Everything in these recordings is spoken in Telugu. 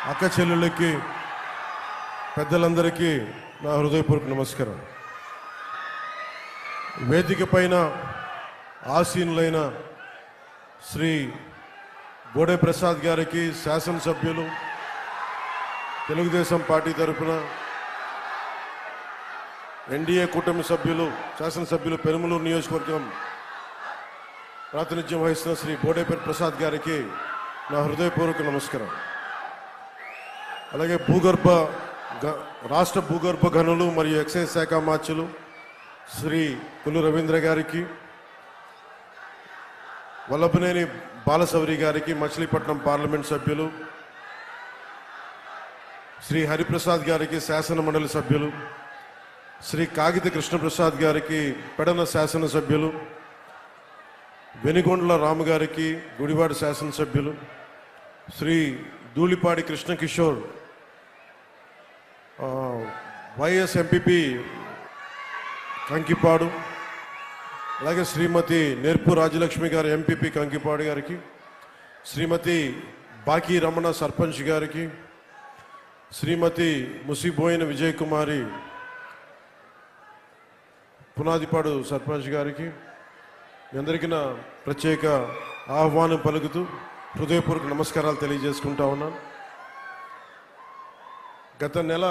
అక్క చెల్లెళ్ళకి పెద్దలందరికీ నా హృదయపూర్వక నమస్కారం. వేదిక పైన ఆసీనులైన శ్రీ బోడే ప్రసాద్ గారికి, శాసనసభ్యులు, తెలుగుదేశం పార్టీ తరఫున ఎన్డీఏ కూటమి సభ్యులు, శాసనసభ్యులు, పెనుమలూరు నియోజకవర్గం ప్రాతినిధ్యం వహిస్తున్న శ్రీ బోడే ప్రసాద్ గారికి నా హృదయపూర్వక నమస్కారం. అలాగే రాష్ట్ర భూగర్భ గనులు మరియు ఎక్సైజ్ శాఖ మార్చులు శ్రీ కొల్లు రవీంద్ర గారికి, వల్లభనేని బాలశౌరి గారికి, మచిలీపట్నం పార్లమెంట్ సభ్యులు శ్రీ హరిప్రసాద్ గారికి, శాసన మండలి సభ్యులు శ్రీ కాగిత కృష్ణప్రసాద్ గారికి, పెడన శాసనసభ్యులు వెనిగొండ్ల రాము గారికి, గుడివాడ శాసనసభ్యులు శ్రీ ధూళిపాడి కృష్ణకిషోర్, వైఎస్ ఎంపీపీ కంకిపాడు, అలాగే శ్రీమతి నేర్పు రాజలక్ష్మి గారు ఎంపీపీ కంకిపాడు గారికి, శ్రీమతి బాకీ రమణ సర్పంచ్ గారికి, శ్రీమతి ముసిబోయిన విజయ్ కుమారి పునాదిపాడు సర్పంచ్ గారికి, మీ అందరికీ నా ప్రత్యేక ఆహ్వానం పలుకుతూ హృదయపూర్వక నమస్కారాలు తెలియజేసుకుంటా ఉన్నాను. గత నెల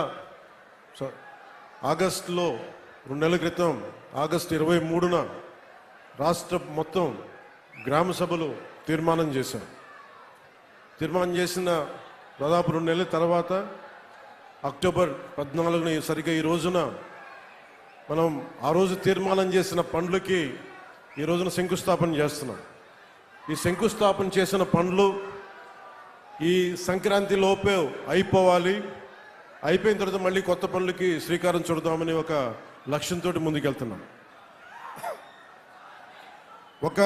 ఆగస్టులో 2 నెలల క్రితం ఆగస్టు 23న రాష్ట్ర మొత్తం గ్రామ సభలు తీర్మానం చేశాం. తీర్మానం చేసిన దాదాపు 2 నెలల తర్వాత అక్టోబర్ 14న సరిగ్గా ఈ రోజున మనం ఆ రోజు తీర్మానం చేసిన పనులకి ఈ రోజున శంకుస్థాపన చేస్తున్నాం. ఈ శంకుస్థాపన చేసిన పనులు ఈ సంక్రాంతి లోపే అయిపోవాలి. అయిపోయిన తర్వాత మళ్ళీ కొత్త పనులకి శ్రీకారం చుడదామని ఒక లక్ష్యంతో ముందుకెళ్తున్నాం. ఒక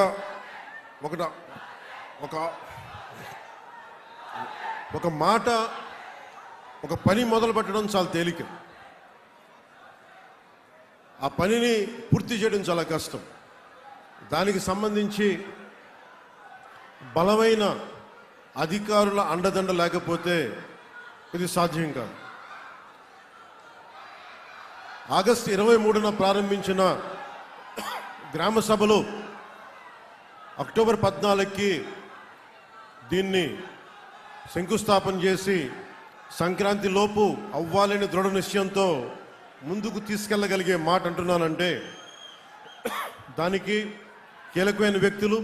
మాట, ఒక పని మొదలు పెట్టడం చాలా తేలిక, ఆ పనిని పూర్తి చేయడం చాలా కష్టం. దానికి సంబంధించి బలమైన అధికారుల అండదండ లేకపోతే ఇది సాధ్యం కాదు. ఆగస్టు 23న ప్రారంభించిన గ్రామ సభలు అక్టోబర్ 14కి దీన్ని శంకుస్థాపన చేసి సంక్రాంతి లోపు అవ్వాలని దృఢ నిశ్చయంతో ముందుకు తీసుకెళ్ళగలిగే మాట అంటున్నానంటే దానికి కీలకమైన వ్యక్తులు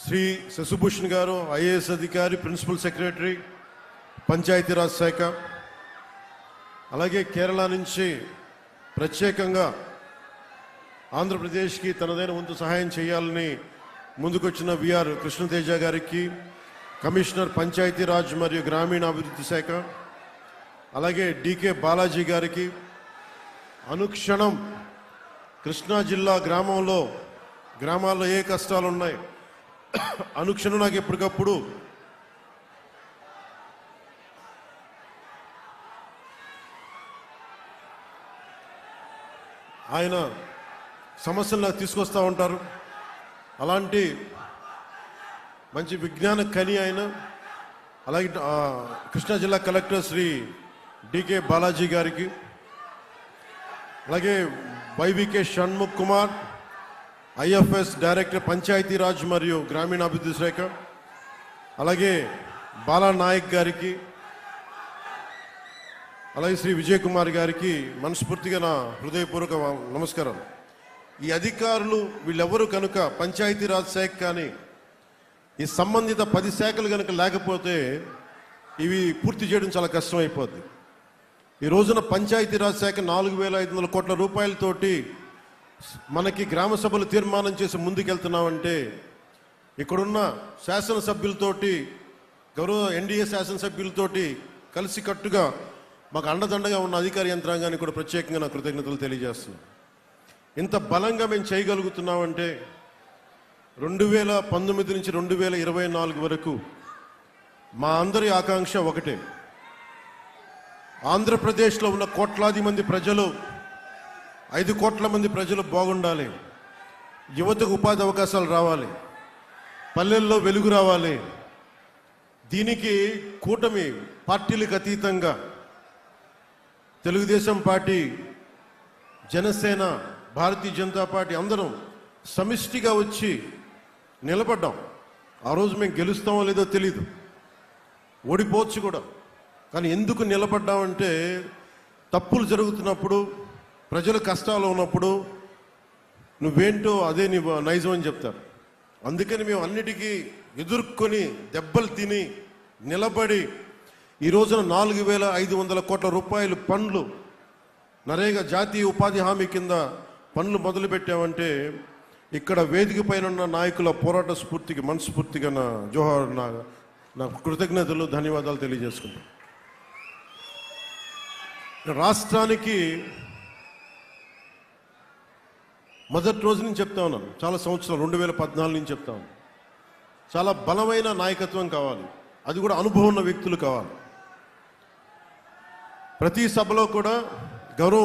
శ్రీ శశిభూషణ్ గారు, ఐఏఎస్ అధికారి, ప్రిన్సిపల్ సెక్రటరీ, పంచాయతీరాజ్ శాఖ, అలాగే కేరళ నుంచి ప్రత్యేకంగా ఆంధ్రప్రదేశ్కి తనదైన వంతు సహాయం చేయాలని ముందుకొచ్చిన విఆర్ కృష్ణతేజ గారికి, కమిషనర్ పంచాయతీరాజ్ మరియు గ్రామీణాభివృద్ధి శాఖ, అలాగే డికే బాలాజీ గారికి, అనుక్షణం కృష్ణా జిల్లా గ్రామాల్లో ఏ కష్టాలు ఉన్నాయి అనుక్షణం నాకు ఎప్పటికప్పుడు ఆయన సమస్యలు నాకు తీసుకొస్తూ ఉంటారు. అలాంటి మంచి విజ్ఞాన కని ఆయన. అలాగే కృష్ణా జిల్లా కలెక్టర్ శ్రీ డికే బాలాజీ గారికి, అలాగే వైవికే షణ్ముఖ్ కుమార్, ఐఎఫ్ఎస్ డైరెక్టర్ పంచాయతీరాజ్ మరియు గ్రామీణాభివృద్ధి శాఖ, అలాగే బాలా నాయక్ గారికి, అలాగే శ్రీ విజయ్ కుమార్ గారికి మనస్ఫూర్తిగా నా హృదయపూర్వక నమస్కారం. ఈ అధికారులు వీళ్ళెవరు కనుక పంచాయతీరాజ్ శాఖ కానీ ఈ సంబంధిత 10 శాఖలు కనుక లేకపోతే ఇవి పూర్తి చేయడం చాలా కష్టమైపోద్ది. ఈ రోజున పంచాయతీరాజ్ శాఖ 4,500 కోట్ల రూపాయలతోటి మనకి గ్రామ సభలు తీర్మానం చేసి ముందుకెళ్తున్నామంటే ఇక్కడున్న శాసనసభ్యులతోటి, గౌరవ ఎన్డీఏ శాసనసభ్యులతోటి కలిసికట్టుగా మాకు అండదండగా ఉన్న అధికార యంత్రాంగాన్ని కూడా ప్రత్యేకంగా నా కృతజ్ఞతలు తెలియజేస్తున్నాను. ఇంత బలంగా మేము చేయగలుగుతున్నామంటే 2019 నుంచి 2024 వరకు మా అందరి ఆకాంక్ష ఒకటే. ఆంధ్రప్రదేశ్లో ఉన్న కోట్లాది మంది ప్రజలు, 5 కోట్ల మంది ప్రజలు బాగుండాలి. యువతకు ఉపాధి అవకాశాలు రావాలి, పల్లెల్లో వెలుగు రావాలి, దీనికి కూటమి పార్టీలకు అతీతంగా తెలుగుదేశం పార్టీ, జనసేన, భారతీయ జనతా పార్టీ అందరం సమిష్టిగా వచ్చి నిలబడ్డాం. ఆ రోజు మేము గెలుస్తామో లేదో తెలీదు, ఓడిపోవచ్చు కూడా. కానీ ఎందుకు నిలబడ్డామంటే తప్పులు జరుగుతున్నప్పుడు, ప్రజలు కష్టాలు ఉన్నప్పుడు నువ్వేంటో అదే నీ నైజం అని చెప్తారు. అందుకని మేము అన్నిటికీ ఎదుర్కొని దెబ్బలు తిని నిలబడి ఈ రోజున 4,500 కోట్ల రూపాయలు పనులు, నరేగా జాతీయ ఉపాధి హామీ కింద పనులు మొదలుపెట్టామంటే ఇక్కడ వేదిక పైన ఉన్న నాయకుల పోరాట స్ఫూర్తికి మనస్ఫూర్తిగా నా జోహార్, నా కృతజ్ఞతలు, ధన్యవాదాలు తెలియజేసుకుంటాను. రాష్ట్రానికి మొదటి రోజు నుంచి చెప్తా ఉన్నాను, చాలా సంవత్సరాలు 2014 నుంచి చెప్తా ఉన్నాను, చాలా బలమైన నాయకత్వం కావాలి, అది కూడా అనుభవం ఉన్న వ్యక్తులు కావాలి. ప్రతి సభలో కూడా గౌరవ